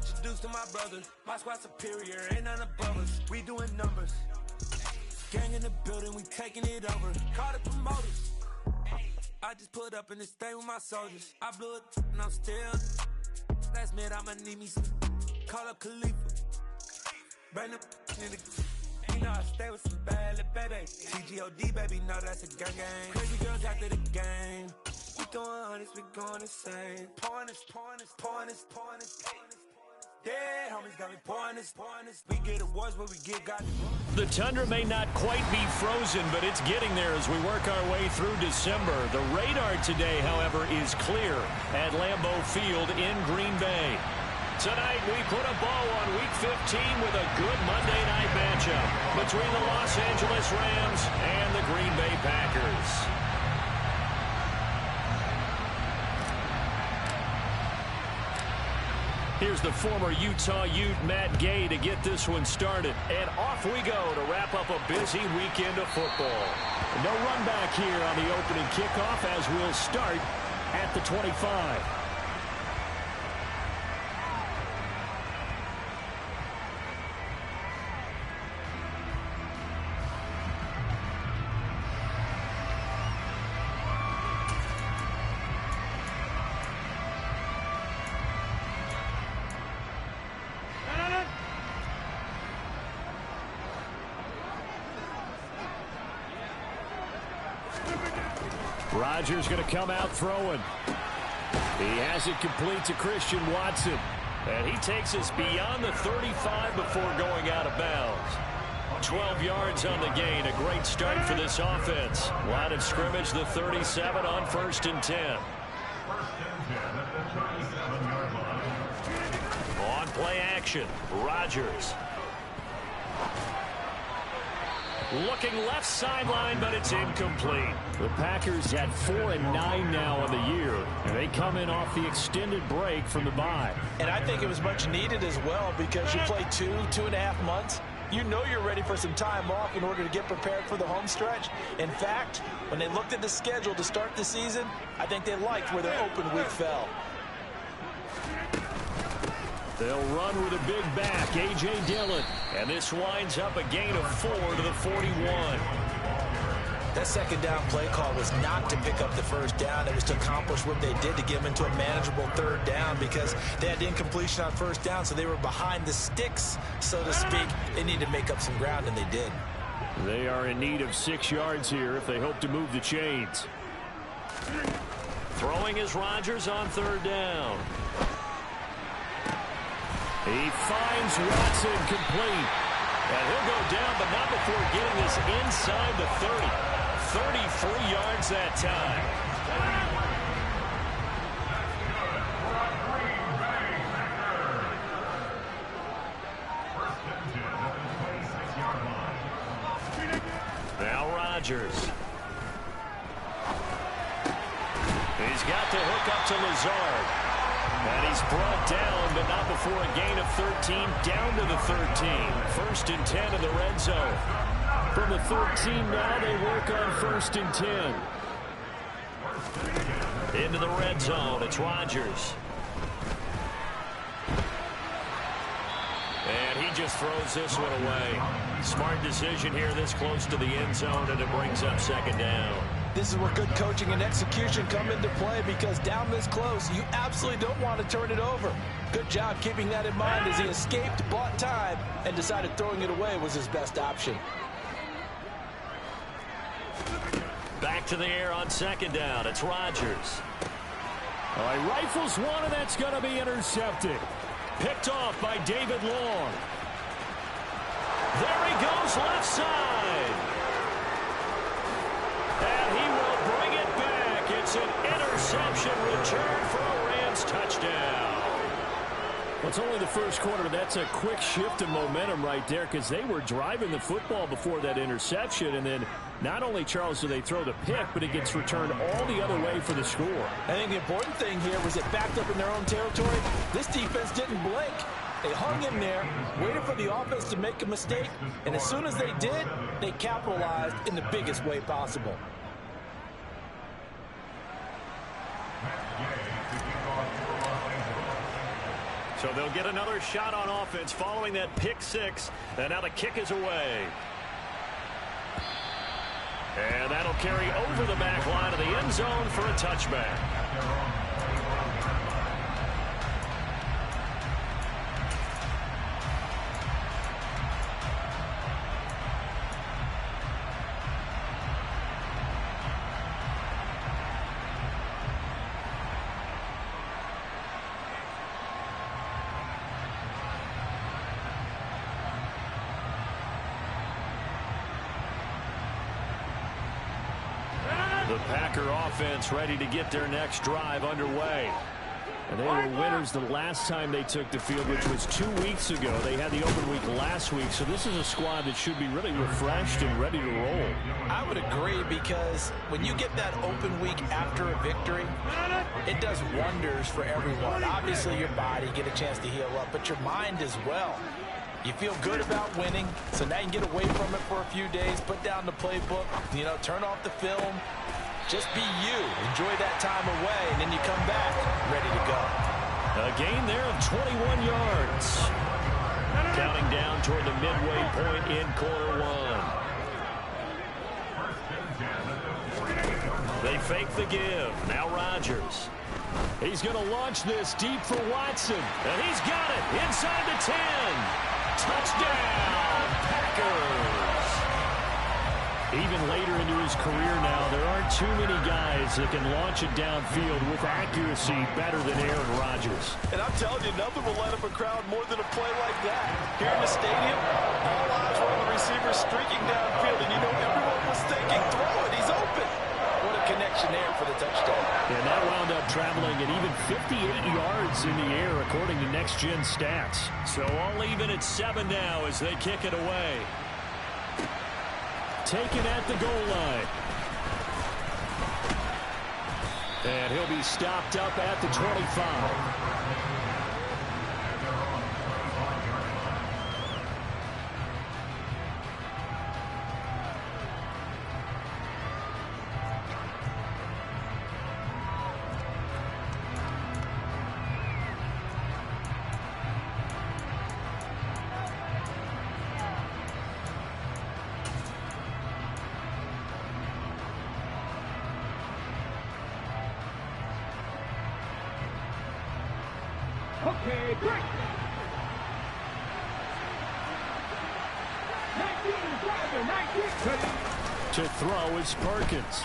introduced to my brother. My squad superior, ain't none above us. We doing numbers. Gang in the building, we taking it over. Call the promoters. I just put up in this thing with my soldiers. I blew it and I'm still. Last minute I'ma need me some. Call up Khalifa. Bring them in the. You know I stay with some bad little baby. TGOD baby, know that's a gang gang. Crazy girls after the game. We throwing hundreds, we going insane. Pouring this. Yeah, homies got me pouring this. We get awards, but we got The tundra may not quite be frozen, but it's getting there as we work our way through December. The radar today, however, is clear at Lambeau Field in Green Bay. Tonight, we put a bow on Week 15 with a good Monday night matchup between the Los Angeles Rams and the Green Bay Packers. Here's the former Utah Ute, Matt Gay, to get this one started. And off we go to wrap up a busy weekend of football. No run back here on the opening kickoff as we'll start at the 25. Rodgers going to come out throwing. He has it complete to Christian Watson. And he takes us beyond the 35 before going out of bounds. 12 yards on the gain. A great start for this offense. Line of scrimmage, the 37 on 1st and 10. On play action, Rodgers. Looking left sideline, but it's incomplete. The Packers at 4-9 now on the year. And they come in off the extended break from the bye. And I think it was much needed as well because you play 2.5 months. You know you're ready for some time off in order to get prepared for the home stretch. In fact, when they looked at the schedule to start the season, I think they liked where their open week fell. They'll run with a big back, A.J. Dillon. And this winds up a gain of 4 to the 41. That second down play call was not to pick up the first down. It was to accomplish what they did to get them into a manageable third down because they had incompletion on first down, so they were behind the sticks, so to speak. They needed to make up some ground, and they did. They are in need of 6 yards here if they hope to move the chains. Throwing is Rodgers on third down. He finds Watson complete. And he'll go down, but not before getting this inside the 30. 33 yards that time. Now Rodgers. He's got the hook up to Lazard. And he's brought down, but not before a gain of 13, down to the 13. 1st and 10 in the red zone. From the 13 now, they work on 1st and 10. Into the red zone, it's Rodgers. And he just throws this one away. Smart decision here this close to the end zone, and it brings up 2nd down. This is where good coaching and execution come into play because down this close, you absolutely don't want to turn it over. Good job keeping that in mind as he escaped, bought time, and decided throwing it away was his best option. Back to the air on 2nd down. It's Rodgers. All right, rifles one, and that's going to be intercepted. Picked off by David Long. There he goes, left side. And he will bring it back. It's an interception return for a Rams touchdown. Well, it's only the first quarter. That's a quick shift in momentum right there because they were driving the football before that interception. And then not only, Charles, do they throw the pick, but it gets returned all the other way for the score. I think the important thing here was it backed up in their own territory. This defense didn't blink. They hung in there, waited for the offense to make a mistake, and as soon as they did, they capitalized in the biggest way possible. So they'll get another shot on offense following that pick six. And now the kick is away. And that'll carry over the back line of the end zone for a touchback. The Packer offense ready to get their next drive underway. And they were winners the last time they took the field, which was 2 weeks ago. They had the open week last week, so this is a squad that should be really refreshed and ready to roll. I would agree, because when you get that open week after a victory, it does wonders for everyone. Obviously, your body get a chance to heal up, but your mind as well. You feel good about winning, so now you can get away from it for a few days, put down the playbook, turn off the film. Just be you. Enjoy that time away, and then you come back ready to go. A gain there of 21 yards. Counting down toward the midway point in quarter one. They fake the give. Now Rodgers. He's going to launch this deep for Watson. And he's got it inside the 10. Touchdown, Packers. Even later into his career now, there aren't too many guys that can launch it downfield with accuracy better than Aaron Rodgers. And I'm telling you, nothing will light up a crowd more than a play like that. Here in the stadium, all eyes were on the receiver streaking downfield, and everyone was thinking, throw it, he's open. What a connection there for the touchdown. And that wound up traveling at even 58 yards in the air, according to Next Gen Stats. So all even at 7 now as they kick it away. Taken at the goal line. And he'll be stopped up at the 25. Okay, break. 19. To throw is Perkins.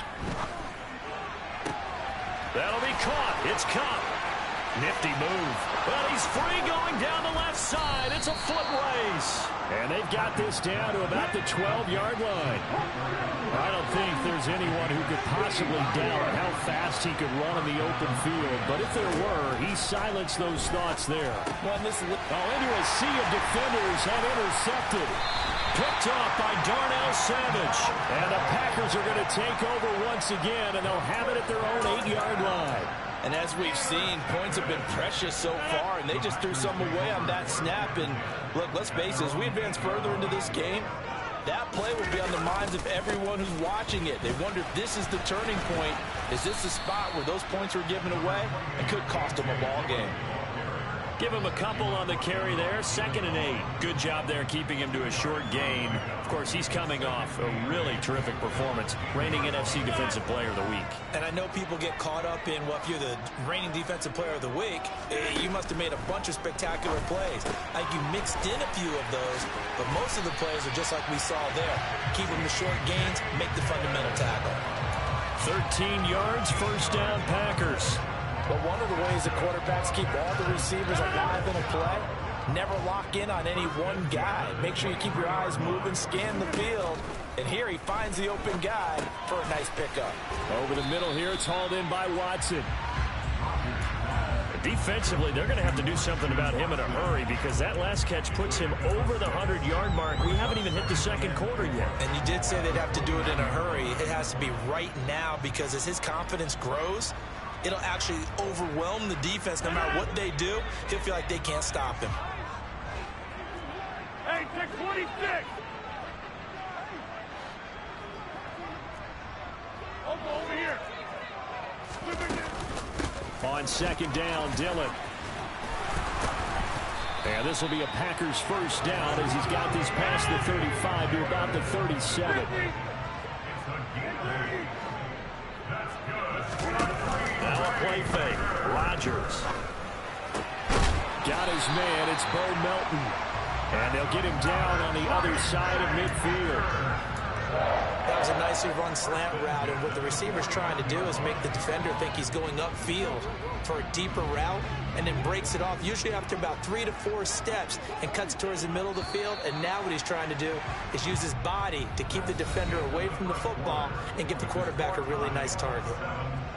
That'll be caught. It's Cup. Nifty move. Well, he's free going down the left side. It's a foot race. And they've got this down to about the 12-yard line. I don't think there's anyone who could possibly doubt how fast he could run in the open field. But if there were, he silenced those thoughts there. Into a sea of defenders and intercepted. Picked off by Darnell Savage. And the Packers are going to take over once again, and they'll have it at their own 8-yard line. And as we've seen, points have been precious so far, and they just threw some away on that snap. And look, let's face it, as we advance further into this game, that play will be on the minds of everyone who's watching it. They wonder if this is the turning point. Is this the spot where those points were given away? It could cost them a ball game. Give him a couple on the carry there. 2nd and 8. Good job there keeping him to a short gain. Of course, he's coming off a really terrific performance. Reigning NFC Defensive Player of the Week. And I know people get caught up in, well, if you're the reigning Defensive Player of the Week, you must have made a bunch of spectacular plays. I think you mixed in a few of those, but most of the plays are just like we saw there. Keep them to short gains, make the fundamental tackle. 13 yards, first down, Packers. But one of the ways the quarterbacks keep all the receivers alive in a play, never lock in on any one guy. Make sure you keep your eyes moving, scan the field. And here he finds the open guy for a nice pickup. Over the middle here, it's hauled in by Watson. Defensively, they're going to have to do something about him in a hurry, because that last catch puts him over the 100-yard mark. We haven't even hit the second quarter yet. And you did say they'd have to do it in a hurry. It has to be right now, because as his confidence grows, it'll actually overwhelm the defense. No matter what they do, he'll feel like they can't stop him. Hey, 646. Over here. On 2nd down, Dillon. And this will be a Packers first down as he's got this past the 35 to about the 37. Now a play fake. Rodgers. Got his man. It's Bo Melton. And they'll get him down on the other side of midfield. That was a nicely run slant route, and what the receiver's trying to do is make the defender think he's going upfield for a deeper route, and then breaks it off, usually after about 3 to 4 steps, and cuts towards the middle of the field. And now what he's trying to do is use his body to keep the defender away from the football and give the quarterback a really nice target.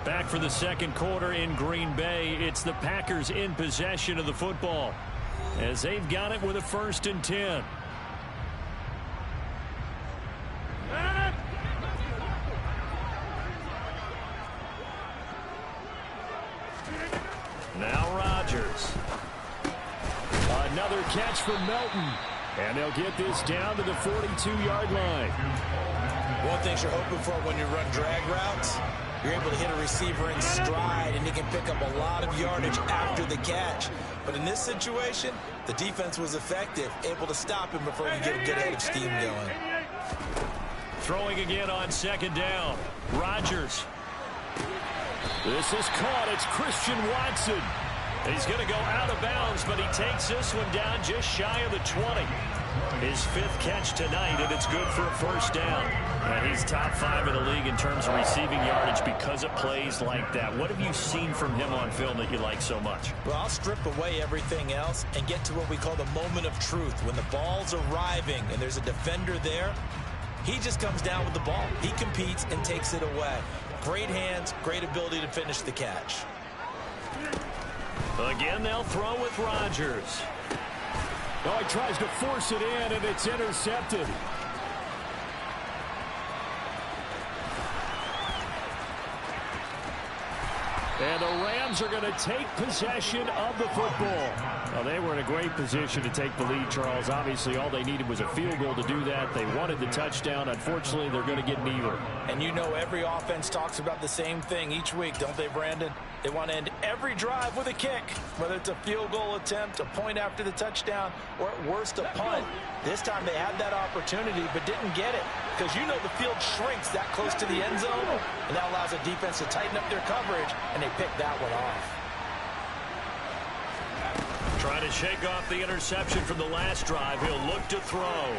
Back for the second quarter in Green Bay. It's the Packers in possession of the football as they've got it with a 1st and 10. Now Rodgers. Another catch for Melton. And they'll get this down to the 42-yard line. One thing you're hoping for when you run drag routes, you're able to hit a receiver in stride, and he can pick up a lot of yardage after the catch. But in this situation, the defense was effective, able to stop him before he could get a good head of steam going. Throwing again on 2nd down. Rodgers. This is caught. It's Christian Watson. He's going to go out of bounds, but he takes this one down just shy of the 20. His 5th catch tonight, and it's good for a 1st down. And he's top 5 in the league in terms of receiving yardage because of plays like that. What have you seen from him on film that you like so much? Well, I'll strip away everything else and get to what we call the moment of truth. When the ball's arriving and there's a defender there, he just comes down with the ball. He competes and takes it away. Great hands, great ability to finish the catch. Again, they'll throw with Rodgers. Oh, he tries to force it in, and it's intercepted. And the Rams are going to take possession of the football. Well, they were in a great position to take the lead, Charles. Obviously, all they needed was a field goal to do that. They wanted the touchdown. Unfortunately, they're going to get neither. And you know every offense talks about the same thing each week, don't they, Brandon? They want to end every drive with a kick, whether it's a field goal attempt, a point after the touchdown, or at worst a punt. This time they had that opportunity but didn't get it because you know the field shrinks that close to the end zone, and that allows the defense to tighten up their coverage, and they picked that one off. Trying to shake off the interception from the last drive. He'll look to throw.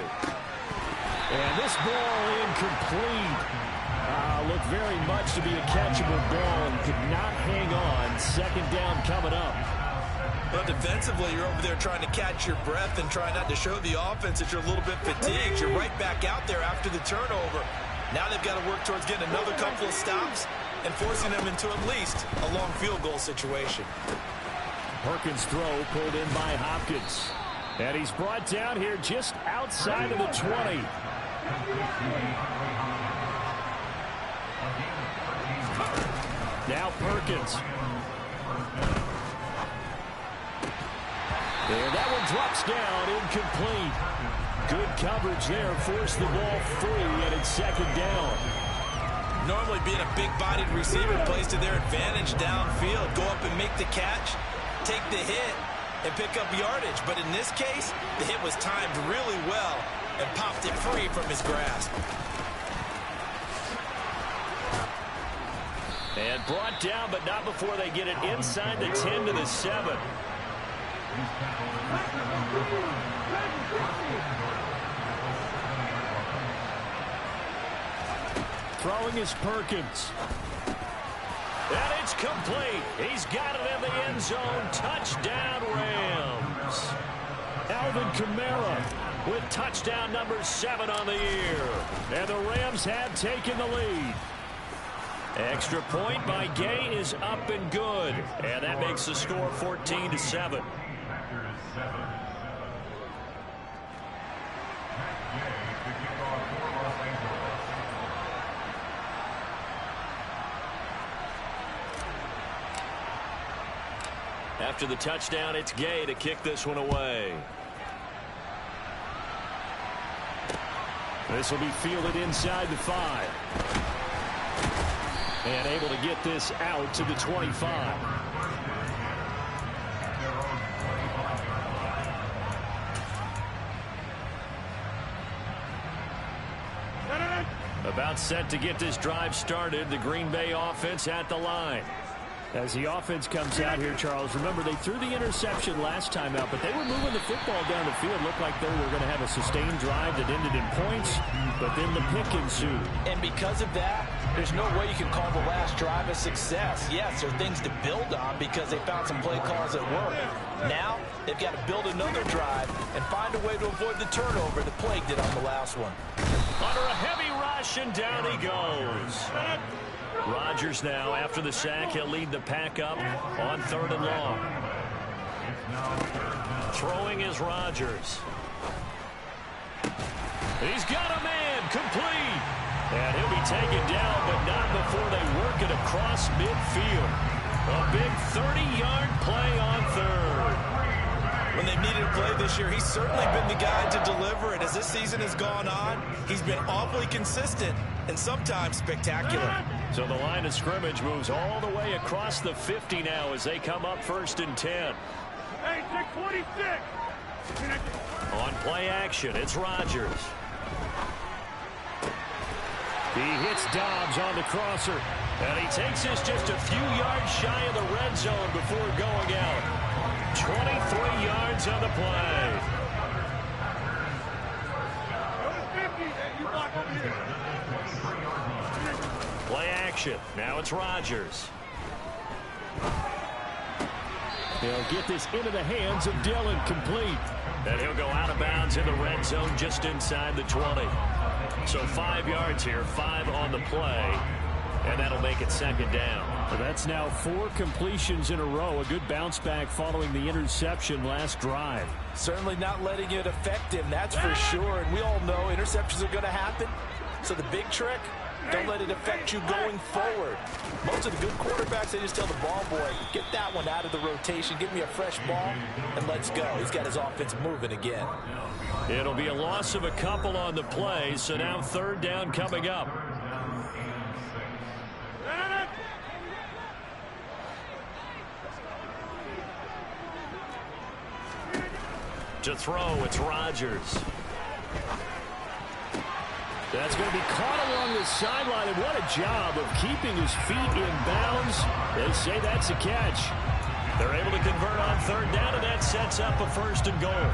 And this ball incomplete. Looked very much to be a catchable ball and could not hang on. 2nd down coming up. Well, defensively, you're over there trying to catch your breath and try not to show the offense that you're a little bit fatigued. You're right back out there after the turnover. Now they've got to work towards getting another couple of stops and forcing them into at least a long field goal situation. Perkins' throw pulled in by Hopkins. And he's brought down here just outside of the 20. Now Perkins. And that one drops down, incomplete. Good coverage there, forced the ball free, and it's 2nd down. Normally being a big-bodied receiver plays to their advantage downfield. Go up and make the catch, take the hit, and pick up yardage. But in this case, the hit was timed really well and popped it free from his grasp. And brought down, but not before they get it inside the 10 to the 7. Throwing is Perkins. And it's complete. He's got it in the end zone. Touchdown, Rams. Alvin Kamara with touchdown number 7 on the year. And the Rams have taken the lead. Extra point by Gay is up and good. And that makes the score 14-7. After the touchdown, it's Gay to kick this one away. This will be fielded inside the 5. And able to get this out to the 25. About set to get this drive started. The Green Bay offense at the line. As the offense comes out here, Charles, remember they threw the interception last time out, but they were moving the football down the field. Looked like they were going to have a sustained drive that ended in points, but then the pick ensued. And because of that, there's no way you can call the last drive a success. Yes, there are things to build on because they found some play calls that work. Now, they've got to build another drive and find a way to avoid the turnover that plagued it on the last one. Under a heavy rush, and down he goes. Rodgers now, after the sack, he'll lead the pack up on 3rd and long. Throwing is Rodgers. He's got a man, complete. And he'll be taken down, but not before they work it across midfield. A big 30-yard play on 3rd. When they've needed a play this year, he's certainly been the guy to deliver it. As this season has gone on, he's been awfully consistent and sometimes spectacular. So the line of scrimmage moves all the way across the 50 now as they come up 1st and 10. Hey, 626. On play action, it's Rodgers. He hits Dobbs on the crosser. And he takes this just a few yards shy of the red zone before going out. 23 yards on the play. Play action. Now it's Rodgers. They'll get this into the hands of Dillon, complete. And he'll go out of bounds in the red zone just inside the 20. So 5 yards here, 5 on the play. And that'll make it 2nd down. Well, that's now 4 completions in a row. A good bounce back following the interception last drive. Certainly not letting it affect him, that's for sure. And we all know interceptions are going to happen. So the big trick, don't let it affect you going forward. Most of the good quarterbacks, they just tell the ball boy, get that one out of the rotation, give me a fresh ball, and let's go. He's got his offense moving again. It'll be a loss of a couple on the play, so now 3rd down coming up. To throw, it's Rodgers. That's going to be caught along the sideline, and what a job of keeping his feet in bounds. They say that's a catch. They're able to convert on 3rd down, and that sets up a 1st and goal.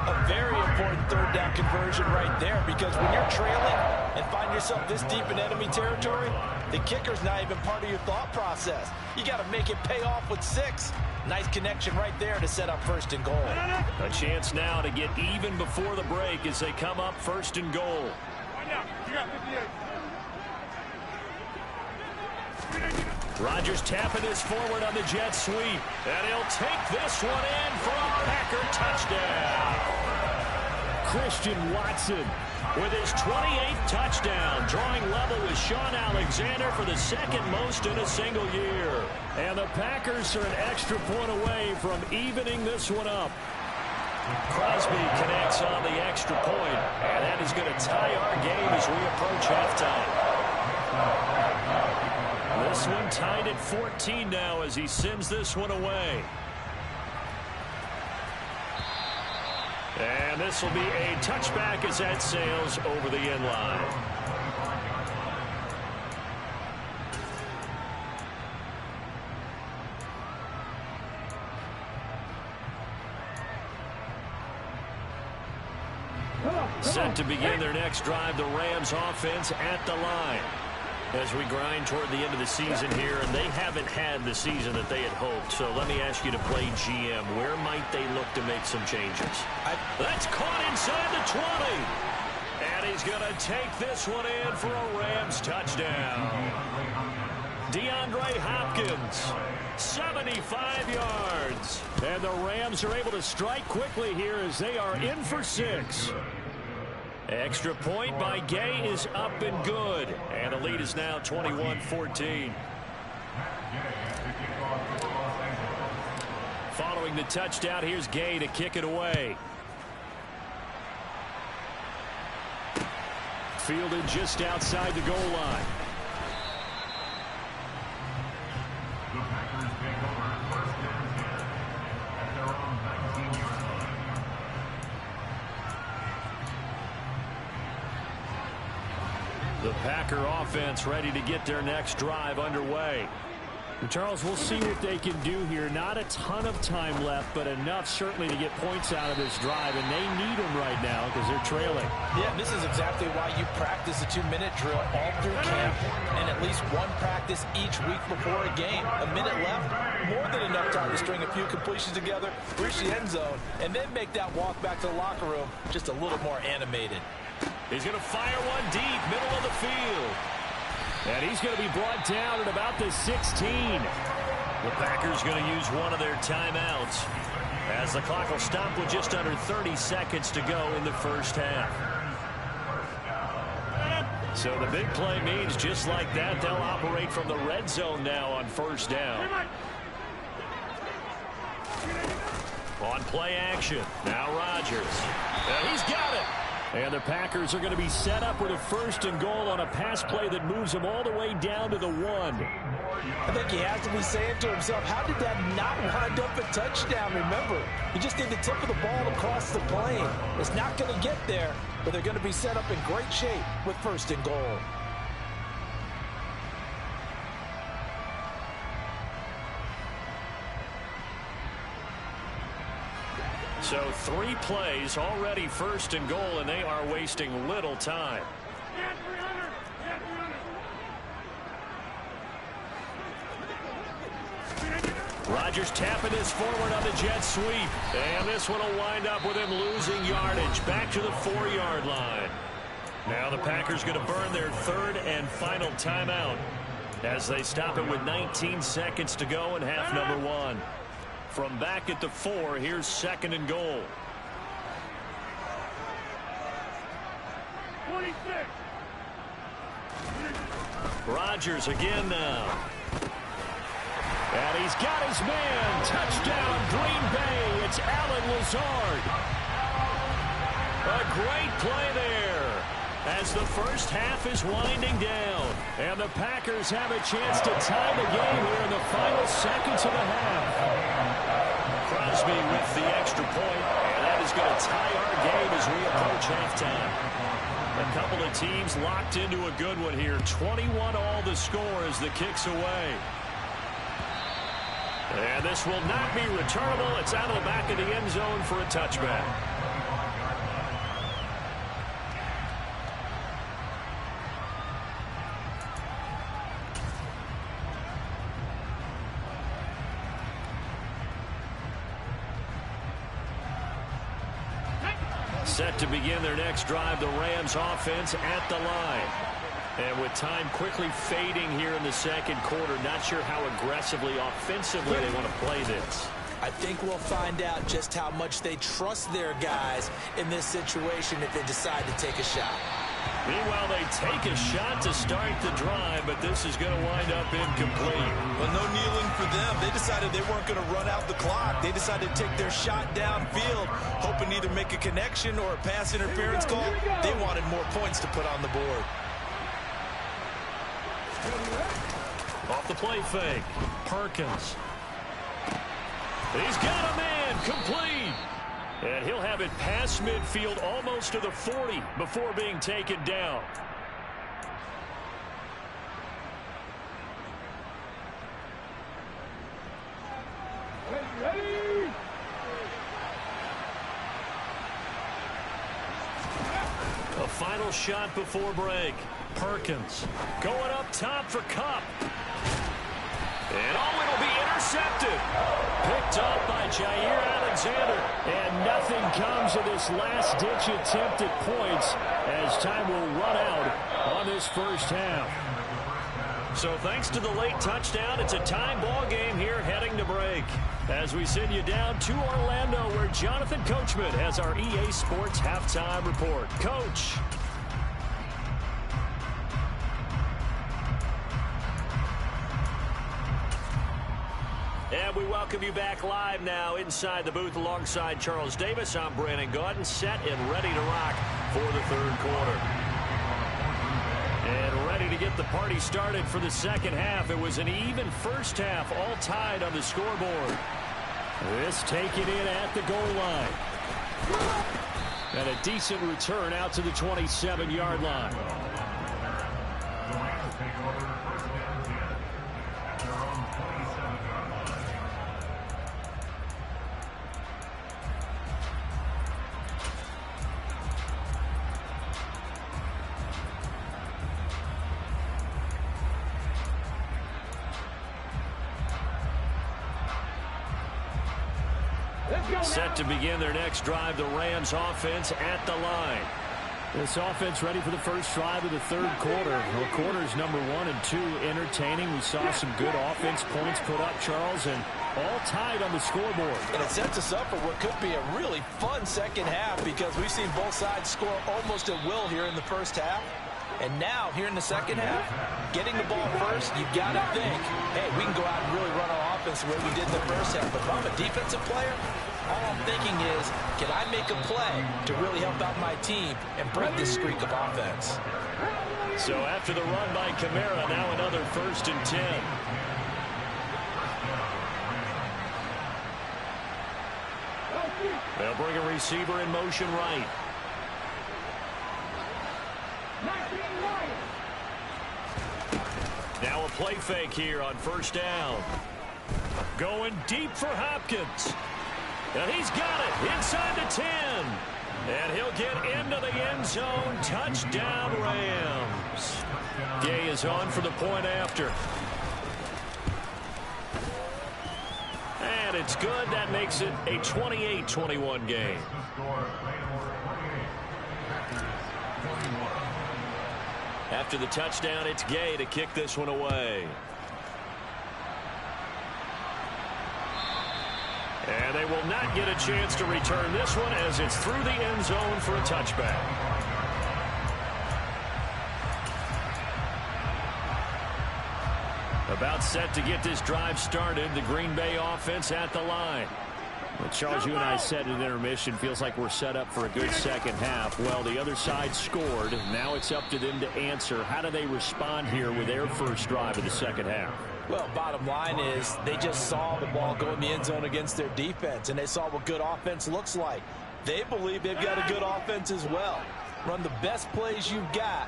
A very important 3rd down conversion right there, because when you're trailing and find yourself this deep in enemy territory, the kicker's not even part of your thought process. You got to make it pay off with 6. Nice connection right there to set up 1st and goal. A chance now to get even before the break as they come up 1st and goal. Rodgers tapping his forward on the jet sweep. And he'll take this one in for a Packer touchdown. Christian Watson with his 28th touchdown, drawing level with Sean Alexander for the 2nd most in a single year. And the Packers are an extra point away from evening this one up. Crosby connects on the extra point, and that is going to tie our game as we approach halftime. This one tied at 14 now as he sends this one away. And this will be a touchback as that sails over the end line. Set to begin their next drive, the Rams offense at the line. As we grind toward the end of the season here, and they haven't had the season that they had hoped. So let me ask you to play GM. Where might they look to make some changes? That's caught inside the 20. And he's going to take this one in for a Rams touchdown. DeAndre Hopkins, 75 yards. And the Rams are able to strike quickly here as they are in for 6. Extra point by Gay is up and good. And the lead is now 21-14. Following the touchdown, here's Gay to kick it away. Fielded just outside the goal line. The Packer offense ready to get their next drive underway. And Charles, we'll see what they can do here. Not a ton of time left, but enough certainly to get points out of this drive, and they need them right now because they're trailing. Yeah, this is exactly why you practice a 2-minute drill all through camp and at least one practice each week before a game. A minute left, more than enough time to string a few completions together, reach the end zone, and then make that walk back to the locker room just a little more animated. He's going to fire one deep, middle of the field. And he's going to be brought down at about the 16. The Packers going to use one of their timeouts as the clock will stop with just under 30 seconds to go in the first half. So the big play means just like that, they'll operate from the red zone now on first down. On play action, now Rodgers. And he's got it. And the Packers are going to be set up with a 1st and goal on a pass play that moves them all the way down to the 1. I think he has to be saying to himself, how did that not wind up a touchdown? Remember, he just did the tip of the ball across the plane. It's not going to get there, but they're going to be set up in great shape with 1st and goal. So 3 plays, already 1st and goal, and they are wasting little time. Rodgers tapping this forward on the jet sweep. And this one will wind up with him losing yardage back to the 4-yard line. Now the Packers going to burn their 3rd and final timeout as they stop it with 19 seconds to go in half number 1. From back at the 4, here's 2nd and goal. 26. Rodgers again now. And he's got his man. Touchdown, Green Bay. It's Allen Lazard. A great play there as the first half is winding down. And the Packers have a chance to tie the game here in the final seconds of the half. Crosby with the extra point, and that is going to tie our game as we approach halftime. A couple of teams locked into a good one here. 21-all the score as the kick's away. And this will not be returnable. It's out of the back of the end zone for a touchback. Set to begin their next drive, the Rams offense at the line. And with time quickly fading here in the second quarter, not sure how aggressively, offensively they want to play this. I think we'll find out just how much they trust their guys in this situation if they decide to take a shot. Meanwhile, they take a shot to start the drive, but this is going to wind up incomplete. Well, no kneeling for them. They decided they weren't going to run out the clock. They decided to take their shot downfield, hoping to either make a connection or a pass interference call. They wanted more points to put on the board. Off the play fake, Perkins. He's got a man, complete. And he'll have it past midfield almost to the 40 before being taken down. Ready. A final shot before break. Perkins going up top for Kupp. And oh, it'll be intercepted. Picked up by Jair Alexander. And nothing comes of this last-ditch attempt at points as time will run out on this first half. So thanks to the late touchdown, it's a tie ball game here heading to break. As we send you down to Orlando, where Jonathan Coachman has our EA Sports halftime report. Coach. And we welcome you back live now inside the booth alongside Charles Davis. I'm Brandon Gaudin, set and ready to rock for the third quarter. And ready to get the party started for the second half. It was an even first half, all tied on the scoreboard. This taken in at the goal line. And a decent return out to the 27-yard line. Set to begin their next drive, the Rams offense at the line. This offense ready for the first drive of the third quarter. Well, quarters number 1 and 2 entertaining. We saw some good offense points put up, Charles, and all tied on the scoreboard. And it sets us up for what could be a really fun second half because we've seen both sides score almost at will here in the first half. And now, here in the second half, getting the ball first, you've got to think, hey, we can go out and really run our offense the way we did in the first half. But if I'm a defensive player, all I'm thinking is, can I make a play to really help out my team and break this streak of offense? So after the run by Kamara, now another 1st and 10. They'll bring a receiver in motion right. Now a play fake here on 1st down. Going deep for Hopkins. And he's got it inside the 10. And he'll get into the end zone. Touchdown, Rams. Gay is on for the point after. And it's good. That makes it a 28-21 game. After the touchdown, it's Gay to kick this one away. And they will not get a chance to return this one as it's through the end zone for a touchback. About set to get this drive started, the Green Bay offense at the line. Well, Charles, you and I said at intermission, feels like we're set up for a good second half. Well, the other side scored. Now it's up to them to answer. How do they respond here with their first drive of the second half? Well, bottom line is they just saw the ball go in the end zone against their defense, and they saw what good offense looks like. They believe they've got a good offense as well. Run the best plays you've got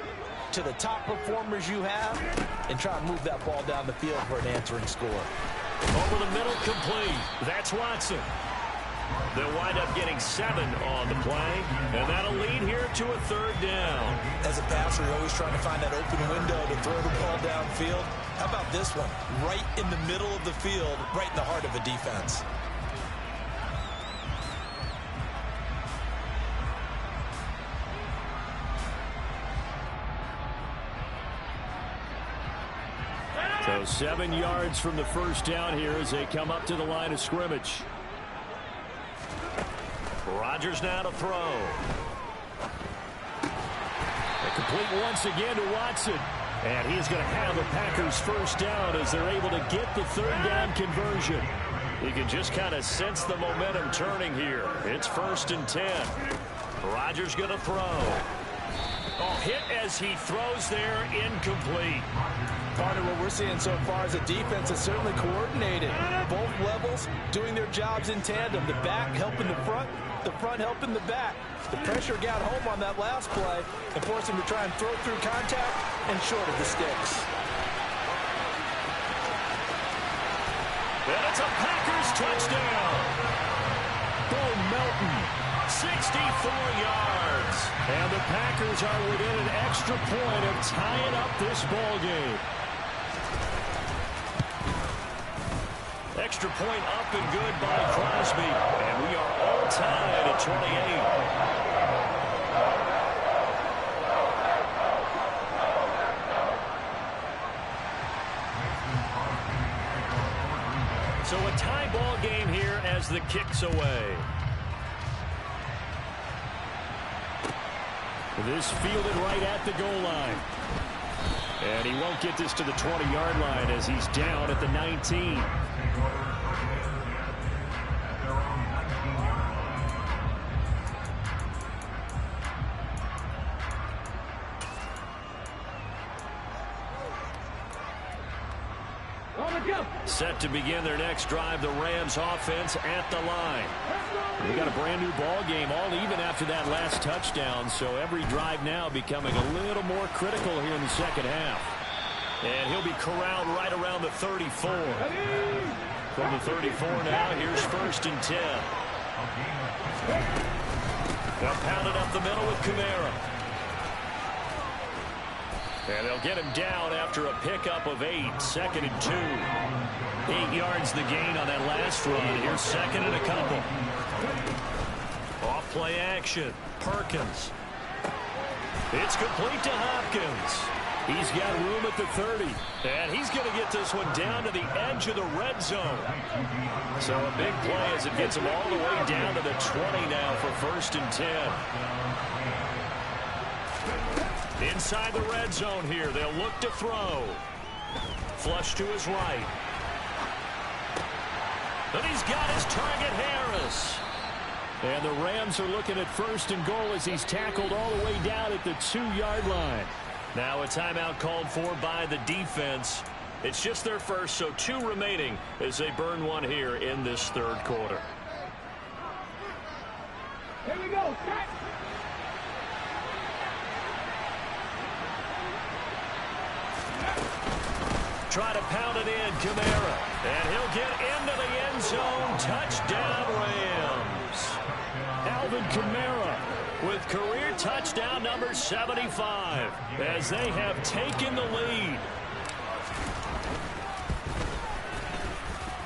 to the top performers you have and try and move that ball down the field for an answering score. Over the middle, complete. That's Watson. They'll wind up getting 7 on the play, and that'll lead here to a 3rd down. As a passer, you're always trying to find that open window to throw the ball downfield. How about this one? Right in the middle of the field, right in the heart of a defense. So 7 yards from the first down here as they come up to the line of scrimmage. Rodgers now to throw. A complete once again to Watson. And he's going to have the Packers first down as they're able to get the 3rd down conversion. You can just kind of sense the momentum turning here. It's 1st and 10. Rodgers going to throw. Oh, hit as he throws there, incomplete. Part of what we're seeing so far is the defense is certainly coordinated. Both levels doing their jobs in tandem. The back helping the front helping the back. The pressure got home on that last play and forced him to try and throw through contact and short of the sticks. And it's a Packers touchdown. Bo Melton, 64 yards. And the Packers are within an extra point of tying up this ball game. Extra point up and good by Crosby. And we are all tied at 28. So a tie ball game here as the kick's away. This fielded right at the goal line. And he won't get this to the 20-yard line as he's down at the 19. Set to begin their next drive, the Rams offense at the line. We got a brand new ball game, all even after that last touchdown. So every drive now becoming a little more critical here in the second half. And he'll be corralled right around the 34. From the 34 now, here's 1st and 10. They'll pound it up the middle with Kamara. And they'll get him down after a pickup of 8, 2nd and 2. 8 yards the gain on that last run. Here's second and a couple. Off play action. Perkins. It's complete to Hopkins. He's got room at the 30. And he's going to get this one down to the edge of the red zone. So a big play as it gets him all the way down to the 20 now for 1st and 10. Inside the red zone here. They'll look to throw. Flush to his right. And he's got his target, Harris. And the Rams are looking at 1st and goal as he's tackled all the way down at the 2-yard line. Now a timeout called for by the defense. It's just their first, so 2 remaining as they burn one here in this 3rd quarter. Here we go. Try to pound it in, Kamara. And he'll get into the end zone. Touchdown, Rams. Alvin Kamara with career touchdown number 75 as they have taken the lead.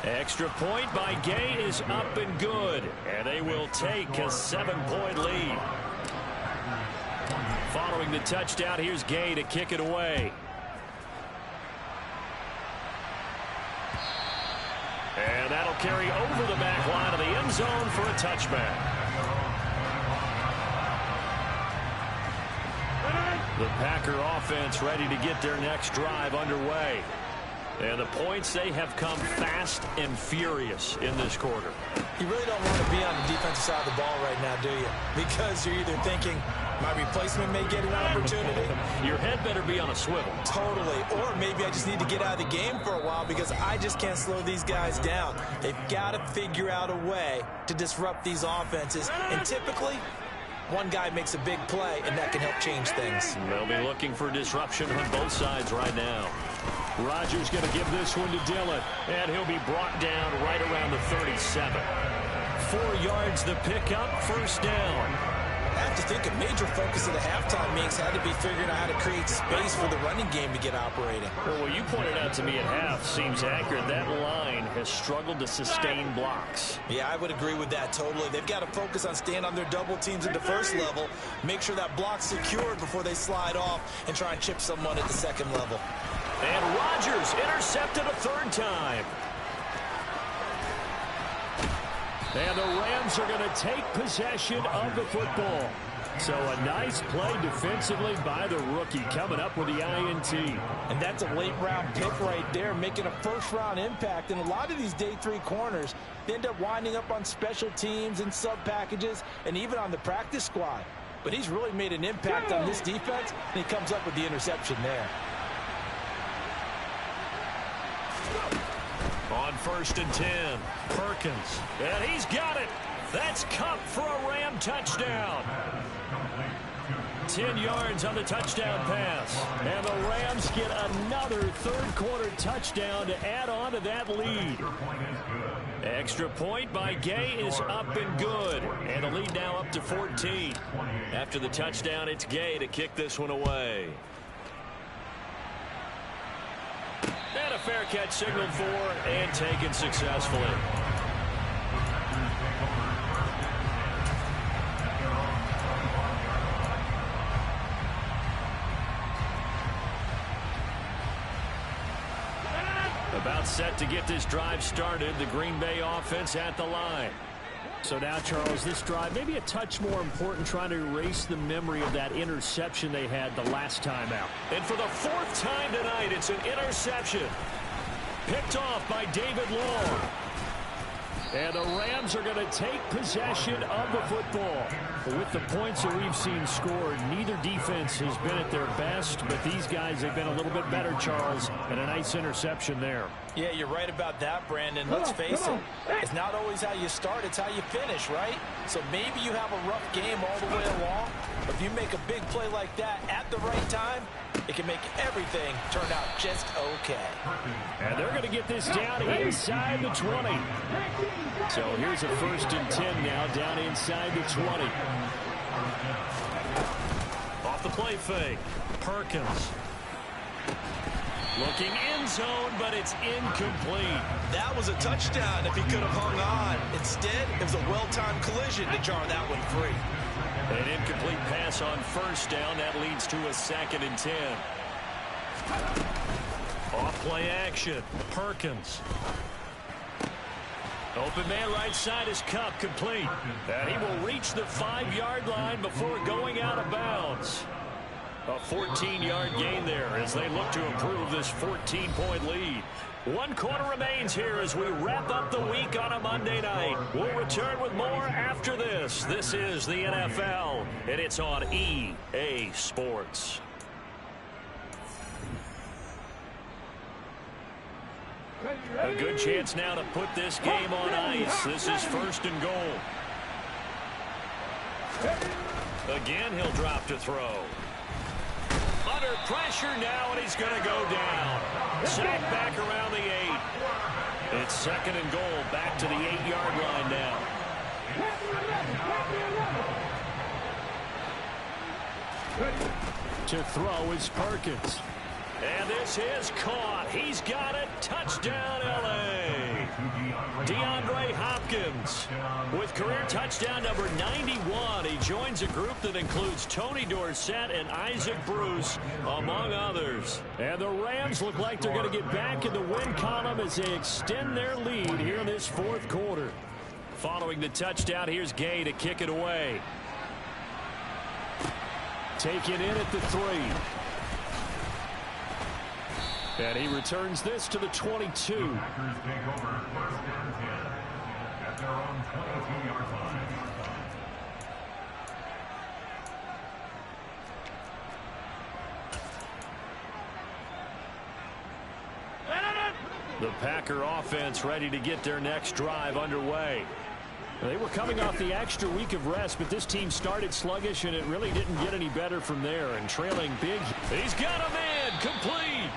Extra point by Gay is up and good, and they will take a 7-point lead. Following the touchdown, here's Gay to kick it away. And that'll carry over the back line of the end zone for a touchback. The Packer offense ready to get their next drive underway. And the points, they have come fast and furious in this quarter. You really don't want to be on the defensive side of the ball right now, do you? Because you're either thinking, my replacement may get an opportunity. Your head better be on a swivel. Totally. Or maybe I just need to get out of the game for a while because I just can't slow these guys down. They've got to figure out a way to disrupt these offenses. And typically, one guy makes a big play, and that can help change things. They'll be looking for disruption on both sides right now. Rodgers going to give this one to Dillon, and he'll be brought down right around the 37. 4 yards the pickup, 1st down. I have to think a major focus of the halftime meetings had to be figuring out how to create space for the running game to get operating. Well, what you pointed out to me at half seems accurate. That line has struggled to sustain blocks. Yeah, I would agree with that totally. They've got to focus on staying on their double teams at the 1st level, make sure that block's secured before they slide off and try and chip someone at the 2nd level. And Rodgers intercepted a 3rd time. And the Rams are going to take possession of the football. So a nice play defensively by the rookie coming up with the INT. And that's a late-round pick right there, making a first-round impact. And a lot of these day 3 corners, they end up winding up on special teams and sub-packages and even on the practice squad. But he's really made an impact on this defense, and he comes up with the interception there. On 1st and 10, Perkins. And he's got it. That's Cup for a Ram touchdown. 10 yards on the touchdown pass. And the Rams get another 3rd quarter touchdown to add on to that lead. Extra point by Gay is up and good. And the lead now up to 14. After the touchdown, it's Gay to kick this one away. And a fair catch signaled for and taken successfully. About set to get this drive started. The Green Bay offense at the line. So now, Charles, this drive maybe a touch more important, trying to erase the memory of that interception they had the last time out. And for the 4th time tonight, it's an interception. Picked off by David Long. And the Rams are going to take possession of the football. With the points that we've seen scored, neither defense has been at their best, but these guys have been a little bit better, Charles, and a nice interception there. Yeah, you're right about that, Brandon. Let's face it, it's not always how you start, it's how you finish, right? So maybe you have a rough game all the way along, but if you make a big play like that at the right time, it can make everything turn out just okay. And they're going to get this down inside the 20. So here's a 1st and 10 now, down inside the 20. Off the play fake, Perkins. Looking end zone, but it's incomplete. That was a touchdown if he could have hung on. Instead, it was a well-timed collision to jar that one free. An incomplete pass on first down. That leads to a 2nd and 10. Off play action. Perkins. Open man right side is Cup, complete. And he will reach the 5-yard line before going out of bounds. A 14-yard gain there as they look to improve this 14-point lead. 1 quarter remains here as we wrap up the week on a Monday night. We'll return with more after this. This is the NFL, and it's on EA Sports. A good chance now to put this game on ice. This is 1st and goal. Again, he'll drop to throw. Under pressure now, and he's going to go down. Sacked back around the 8. It's 2nd and goal, back to the 8-yard line now. To throw is Perkins. And this is caught. He's got it. Touchdown, L.A. DeAndre Hopkins with career touchdown number 91. He joins a group that includes Tony Dorsett and Isaac Bruce, among others. And the Rams look like they're going to get back in the win column as they extend their lead here in this 4th quarter. Following the touchdown, here's Gay to kick it away. Take it in at the 3. And he returns this to the 22. The Packer offense ready to get their next drive underway. They were coming off the extra week of rest, but this team started sluggish, and it really didn't get any better from there. And trailing big. He's got a man, complete.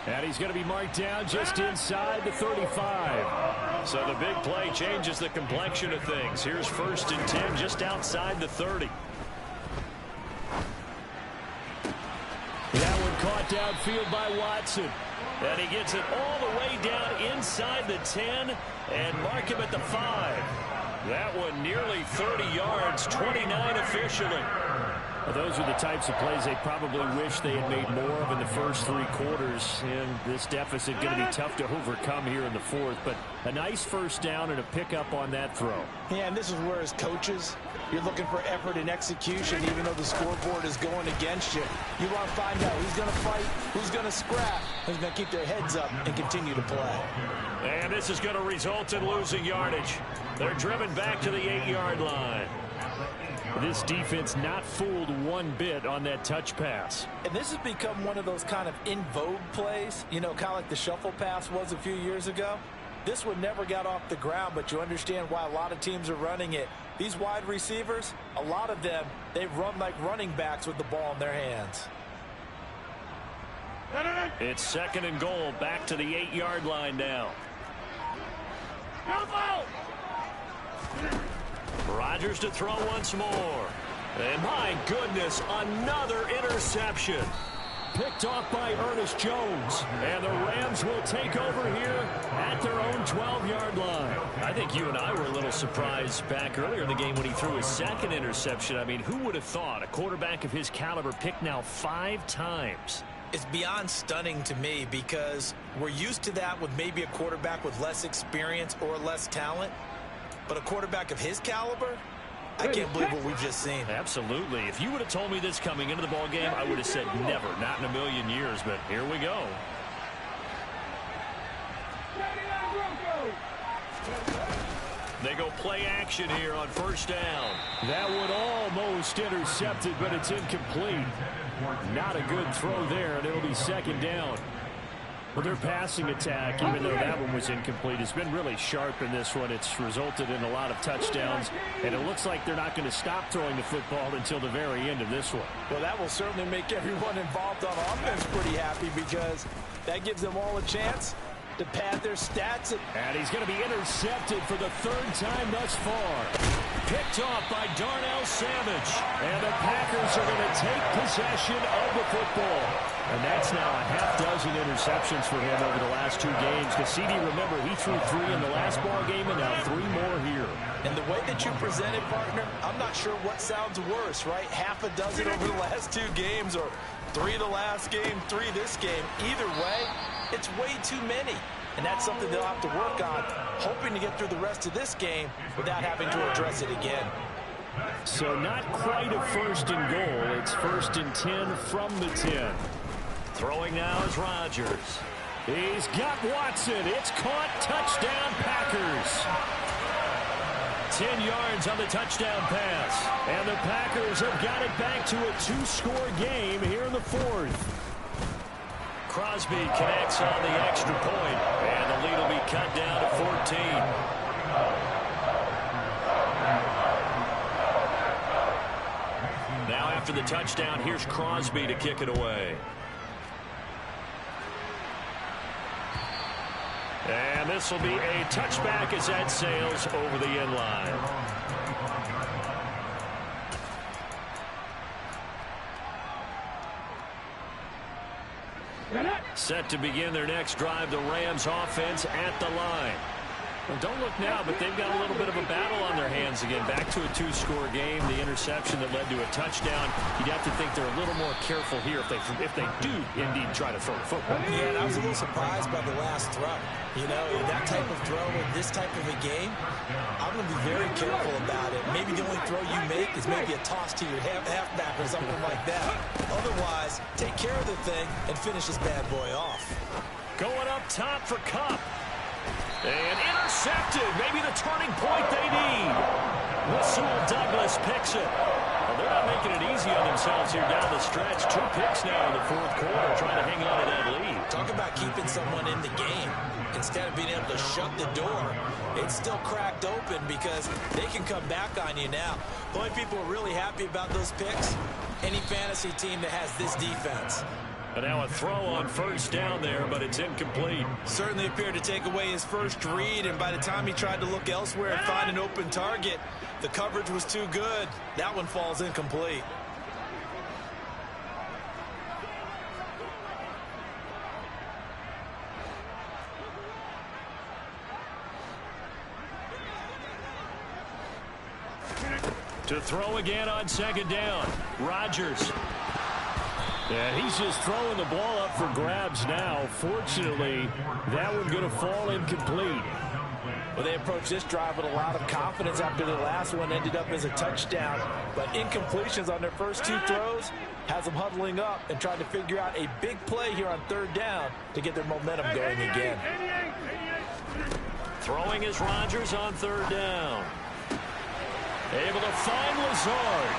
And he's going to be marked down just inside the 35. So the big play changes the complexion of things. Here's 1st and 10 just outside the 30. That one caught downfield by Watson. And he gets it all the way down inside the 10 and mark him at the 5. That one nearly 30 yards, 29 officially. Well, those are the types of plays they probably wish they had made more of in the first 3 quarters. And this deficit going to be tough to overcome here in the 4th. But a nice first down and a pickup on that throw. Yeah, and this is where as coaches, you're looking for effort and execution, even though the scoreboard is going against you. You want to find out who's going to fight, who's going to scrap, who's going to keep their heads up and continue to play. And this is going to result in losing yardage. They're driven back to the 8-yard line. This defense not fooled one bit on that touch pass. And this has become one of those kind of in vogue plays, you know, kind of like the shuffle pass was a few years ago. This one never got off the ground, but you understand why a lot of teams are running it. These wide receivers, a lot of them, they run like running backs with the ball in their hands. It's 2nd and goal, back to the 8-yard line now. Rodgers to throw once more. And my goodness, another interception. Picked off by Ernest Jones. And the Rams will take over here at their own 12-yard line. I think you and I were a little surprised back earlier in the game when he threw his 2nd interception. I mean, who would have thought a quarterback of his caliber picked now 5 times? It's beyond stunning to me because we're used to that with maybe a quarterback with less experience or less talent. But a quarterback of his caliber, I can't believe what we've just seen. Absolutely. If you would have told me this coming into the ball game, I would have said never, not in a million years. But here we go. They go play action here on 1st down. That one almost intercepted, but it's incomplete. Not a good throw there, and it'll be 2nd down. Well, their passing attack, even though that one was incomplete, has been really sharp in this one. It's resulted in a lot of touchdowns, and it looks like they're not going to stop throwing the football until the very end of this one. Well, that will certainly make everyone involved on offense pretty happy because that gives them all a chance to pad their stats. And he's going to be intercepted for the 3rd time thus far. picked off by Darnell Savage. And the Packers are going to take possession of the football. And that's now a half-dozen interceptions for him over the last 2 games. Cassidy, remember, he threw 3 in the last ball game and now 3 more here. And the way that you present it, partner, I'm not sure what sounds worse, right? Half a dozen over the last 2 games or 3 the last game, 3 this game. Either way, it's way too many. And that's something they'll have to work on, hoping to get through the rest of this game without having to address it again. So not quite a 1st and goal. It's 1st and 10 from the 10. Throwing now is Rodgers. He's got Watson. It's caught. Touchdown, Packers. 10 yards on the touchdown pass. And the Packers have got it back to a 2-score game here in the 4th. Crosby connects on the extra point, and the lead will be cut down to 14. Now after the touchdown, here's Crosby to kick it away. And this will be a touchback as that sails over the end line. Set to begin their next drive, the Rams offense at the line. Well, don't look now, but they've got a little bit of a battle on their hands again. Back to a 2-score game. The interception that led to a touchdown. You'd have to think they're a little more careful here if they do indeed try to throw the football. Yeah, and I was a little surprised by the last throw. You know, that type of throw in this type of a game, I'm going to be very careful about it. Maybe the only throw you make is maybe a toss to your halfback or something like that. Otherwise, take care of the thing and finish this bad boy off. Going up top for Kupp. And intercepted. Maybe the turning point they need. Rasul Douglas picks it. Well, they're not making it easy on themselves here down the stretch. 2 picks now in the 4th quarter, trying to hang on to that lead. Talk about keeping someone in the game. Instead of being able to shut the door, it's still cracked open because they can come back on you now. The only people who are really happy about those picks, any fantasy team that has this defense. And now a throw on 1st down there, but it's incomplete. Certainly appeared to take away his first read, and by the time he tried to look elsewhere and find an open target, the coverage was too good. That one falls incomplete. To throw again on 2nd down. Rodgers. Yeah, he's just throwing the ball up for grabs now. Fortunately, that one's going to fall incomplete. Well, they approached this drive with a lot of confidence after the last one ended up as a touchdown. But incompletions on their first 2 throws has them huddling up and trying to figure out a big play here on 3rd down to get their momentum going again. Throwing is Rodgers on 3rd down. Able to find Lazard.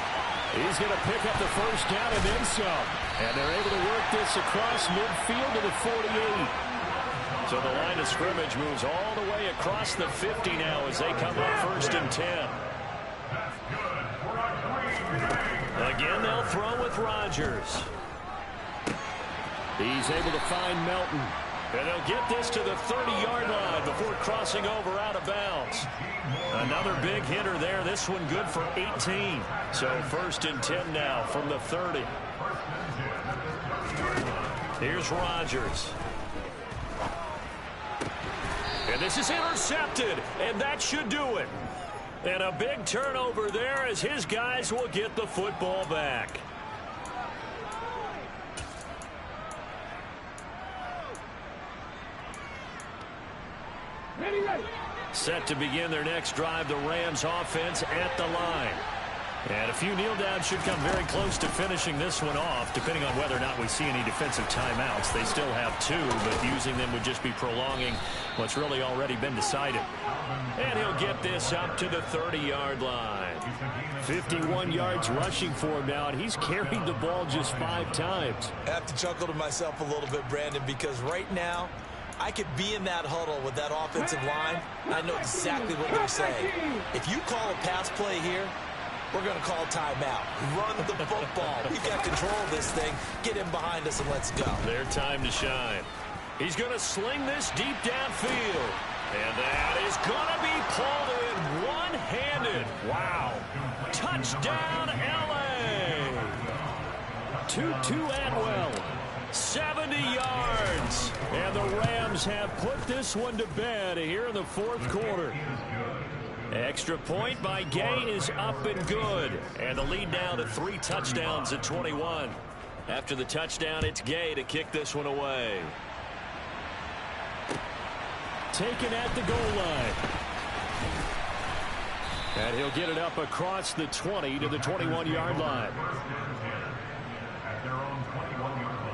He's going to pick up the 1st down and then some. And they're able to work this across midfield to the 48. So the line of scrimmage moves all the way across the 50 now as they come up 1st and 10. Again, they'll throw with Rodgers. He's able to find Melton. And they'll get this to the 30-yard line before crossing over out of bounds. Another big hitter there. This one good for 18. So 1st and 10 now from the 30. Here's Rodgers. And this is intercepted. And that should do it. And a big turnover there as his guys will get the football back. Set to begin their next drive, the Rams offense at the line. And a few kneel downs should come very close to finishing this one off, depending on whether or not we see any defensive timeouts. They still have 2, but using them would just be prolonging what's really already been decided. And he'll get this up to the 30-yard line. 51 yards rushing for him now, and he's carried the ball just 5 times. I have to chuckle to myself a little bit, Brandon, because right now, I could be in that huddle with that offensive line. I know exactly what they're saying. If you call a pass play here, we're going to call timeout. Run the football. We've got control of this thing. Get him behind us and let's go. Their time to shine. He's going to sling this deep downfield. And that is going to be pulled in one-handed. Wow. Touchdown, L.A. Tutu Atwell, 70 yards. And the Rams have put this one to bed here in the fourth quarter. Extra point by Gay is up and good. And the lead now to 3 touchdowns at 21. After the touchdown, it's Gay to kick this one away. Taken at the goal line. And he'll get it up across the 20 to the 21-yard line. At their own 21-yard line.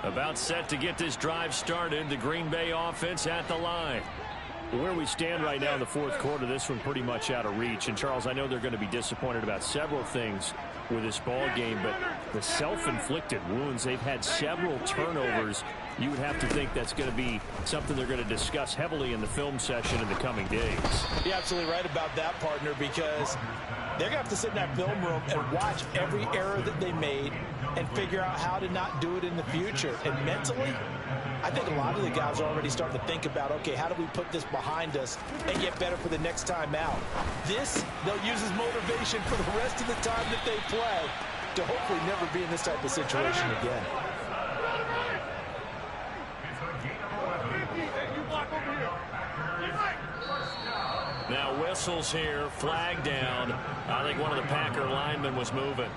About set to get this drive started. The Green Bay offense at the line. Where we stand right now in the fourth quarter, this one pretty much out of reach. And, Charles, I know they're going to be disappointed about several things with this ball game, but the self-inflicted wounds, they've had several turnovers. You would have to think that's going to be something they're going to discuss heavily in the film session in the coming days. You're absolutely right about that, partner, because they're going to have to sit in that film room and watch every error that they made and figure out how to not do it in the future. And mentally, I think a lot of the guys are already starting to think about, okay, how do we put this behind us and get better for the next time out? This, they'll use as motivation for the rest of the time that they play to hopefully never be in this type of situation again. Now whistles here, flag down. I think one of the Packer linemen was moving.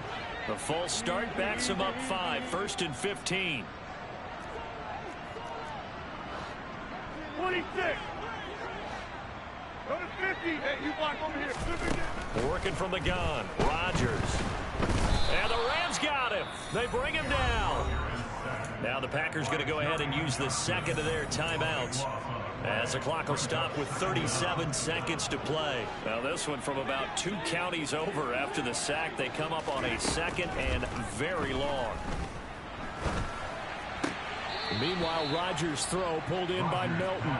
The false start backs him up 5, 1st and 15. 26. Go to 50. Hey, you block over here. Working from the gun. Rodgers. And the Rams got him. They bring him down. Now the Packers going to go ahead and use the second of their timeouts, as the clock will stop with 37 seconds to play. Now this one from about 2 counties over after the sack. They come up on a 2nd and very long. Meanwhile, Rodgers' throw pulled in by Melton.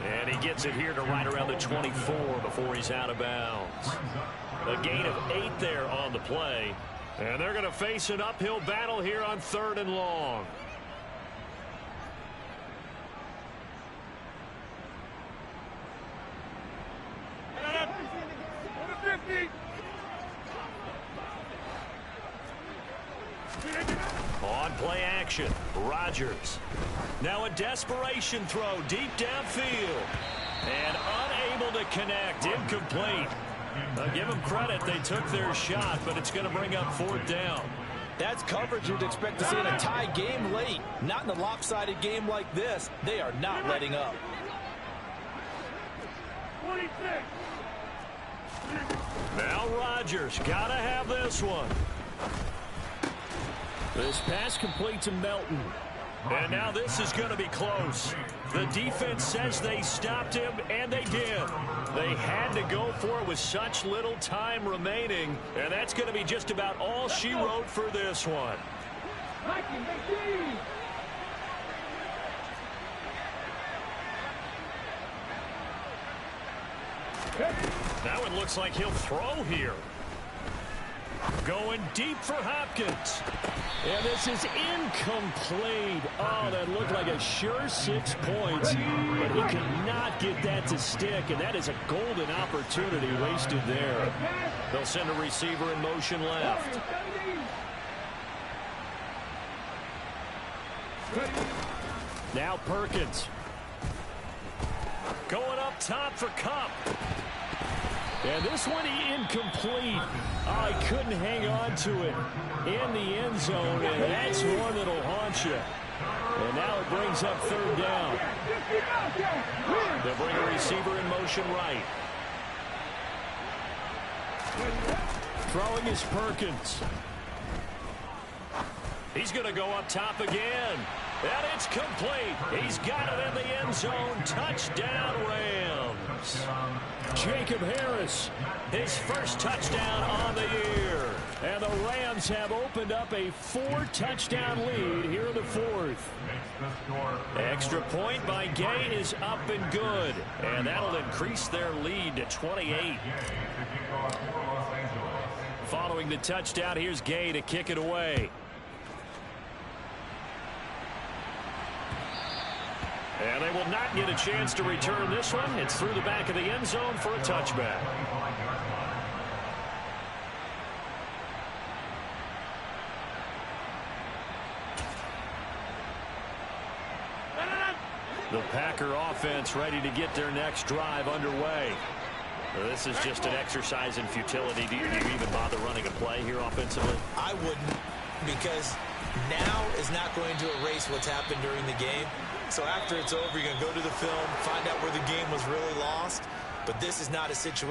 And he gets it here to right around the 24 before he's out of bounds. A gain of 8 there on the play. And they're going to face an uphill battle here on 3rd and long. On play action, Rodgers. Now a desperation throw deep downfield. And unable to connect, incomplete. Give them credit, they took their shot, but it's going to bring up 4th down. That's coverage you'd expect to see in a tie game late. Not in a lopsided game like this. They are not letting up. 26. Now Rodgers, got to have this one. This pass complete to Melton. And now this is going to be close. The defense says they stopped him, and they did. They had to go for it with such little time remaining, and that's going to be just about all she wrote for this one. Now it looks like he'll throw here. Going deep for Hopkins. And this is incomplete. Oh, that looked like a sure 6 points, but he could not get that to stick, and that is a golden opportunity wasted there. They'll send a receiver in motion left. Now Perkins. Going up top for Kupp. And this one incomplete. Oh, he couldn't hang on to it in the end zone, and that's one that'll haunt you. And now it brings up 3rd down. They'll bring a receiver in motion right. Throwing is Perkins. He's going to go up top again. And it's complete. He's got it in the end zone. Touchdown, Rams. Jacob Harris, his first touchdown on the year. And the Rams have opened up a 4-touchdown lead here in the 4th. Extra point by Gay is up and good. And that'll increase their lead to 28. Following the touchdown, here's Gay to kick it away. And they will not get a chance to return this one. It's through the back of the end zone for a touchback. The Packer offense ready to get their next drive underway. This is just an exercise in futility. Do you even bother running a play here offensively? I wouldn't, because now is not going to erase what's happened during the game. So after it's over, you're going to go to the film, find out where the game was really lost. But this is not a situation